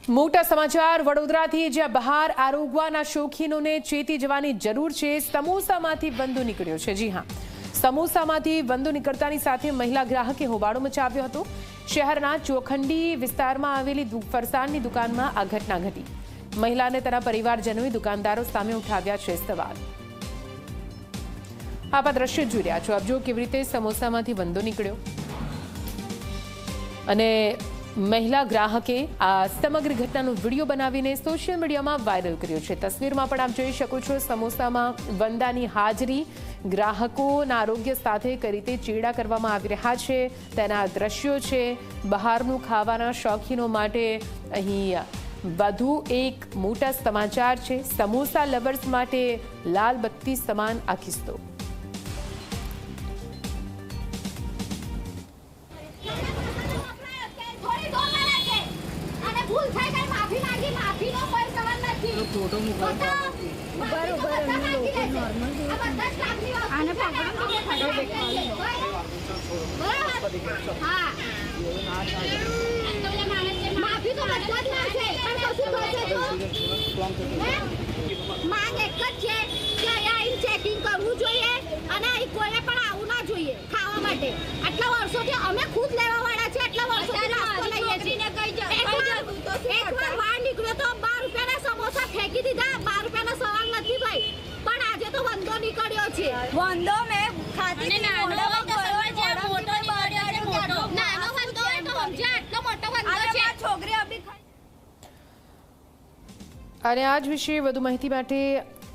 મોટા સમાચાર વડોદરાથી, જ્યાં બહાર આરોગવાના શોખીનોને ચેતી જવાની જરૂર છે। સમોસામાંથી બંધુ નીકળ્યો છે। જી હા, સમોસામાંથી બંધુ નીકળતાની સાથે મહિલા ગ્રાહકે હોબાળો મચાવ્યો હતો। શહેરના ચોખંડી વિસ્તારમાં આવેલી ફરસાણની દુકાનમાં આ ઘટના ઘટી। મહિલાને તેના પરિવારજનોએ દુકાનદારો સામે ઉઠાવ્યા છે સવાલ। આપ આ દ્રશ્ય જોઈ રહ્યા છો। આપ જો કેવી રીતે સમોસામાંથી બંધુ નીકળ્યો અને મહિલા ગ્રાહકે આ સમગ્ર ઘટનાનો વિડીયો બનાવીને સોશિયલ મીડિયામાં વાયરલ કર્યો છે। તસવીરમાં પણ આપ જોઈ શકો છો સમોસામાં વંદાની હાજરી, ગ્રાહકોના આરોગ્ય સાથે કઈ રીતે ચેડા કરવામાં આવી રહ્યા છે તેના દ્રશ્યો છે। બહારનું ખાવાના શોખીનો માટે અહીં વધુ એક મોટા સમાચાર છે। સમોસા લવર્સ માટે લાલ બત્તી સમાન આ કિસ્સો। फोटो માંગ એક જ છે કે અહીંયા ચેકિંગ કરવું જોઈએ અને અહીં કોઈને પણ આવવું ના જોઈએ ખાવા માટે। આટલા વર્ષોથી અમે ખુદ લેવા વાળા છે, આટલા વર્ષોથી નાસ્તો લઈએ છીએ। એકવાર વાર નીકળ્યો તો 12 રૂપિયાના સમોસા ફેંકી દીધા। 12 રૂપિયાનો સવાલ નથી ભાઈ, પણ આજે તો વંદો નીકળ્યો છે। વંદો મેં ખાધી નાનો વંદો છે, મોટો નીકળ્યો છે। મોટો નાનો વંદો હોય તો સમજે આટલો મોટો વંદો છે। છોકરી અભી અને આજ વિશે વધુ માહિતી માટે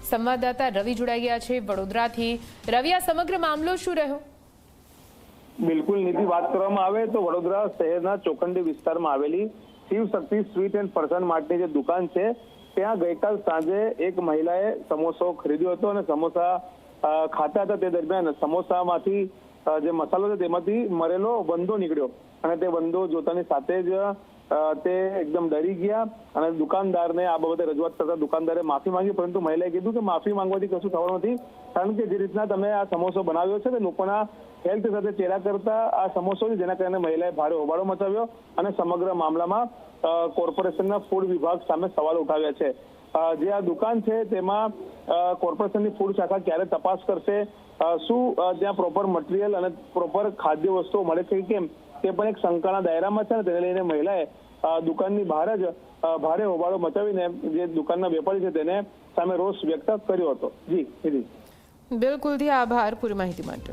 સંવાદદાતા રવિ જોડાઈ ગયા છે વડોદરાથી। રવિ, આ સમગ્ર મામલો શું રહ્યો? બિલકુલ નિધિ, વાત કરવામાં આવે તો વડોદરા શહેરના ચોખંડી વિસ્તારમાં આવેલી શિવ શક્તિ સ્વીટ એન્ડ ફરસાણ માર્ટની જે દુકાન છે ત્યાં ગઈકાલ સાંજે એક મહિલાએ સમોસો ખરીદ્યો હતો અને સમોસા ખાતા હતા। તે દરમિયાન સમોસામાંથી જે મસાલો છે તેમાંથી મરેલો વંદો નીકળ્યો અને તે વંદો જોતાની સાથે જ તે એકદમ ડરી ગયા અને દુકાનદારને આ બાબતે રજૂઆત કરતા દુકાનદારે માફી માંગી, પરંતુ મહિલાએ કીધું કે માફી માંગવાથી કશું થવાનું નથી, કારણ કે જે રીતના તમે આ સમોસો બનાવ્યો છે તે લોકોના હેલ્થ સાથે ચેડા કરતા આ સમોસો છે, જેના કારણે મહિલાએ ભારે હોબાળો મચાવ્યો અને સમગ્ર મામલામાં કોર્પોરેશનના ફૂડ વિભાગ સામે સવાલ ઉઠાવ્યા છે। જે આ દુકાન છે તેમાં કોર્પોરેશનની ફૂડ શાખા ક્યારે તપાસ કરશે, શું ત્યાં પ્રોપર મટીરિયલ અને પ્રોપર ખાદ્ય વસ્તુઓ મળે છે કેમ, તે પણ એક શંકાના દાયરામાં છે। તેને લઈને મહિલાએ દુકાનની બહાર જ ભારે હોબાળો મચાવીને જે દુકાનના વેપારી છે તેને સામે રોષ વ્યક્ત કર્યો હતો। જી, બિલકુલ, આભાર પૂરી માહિતી માટે।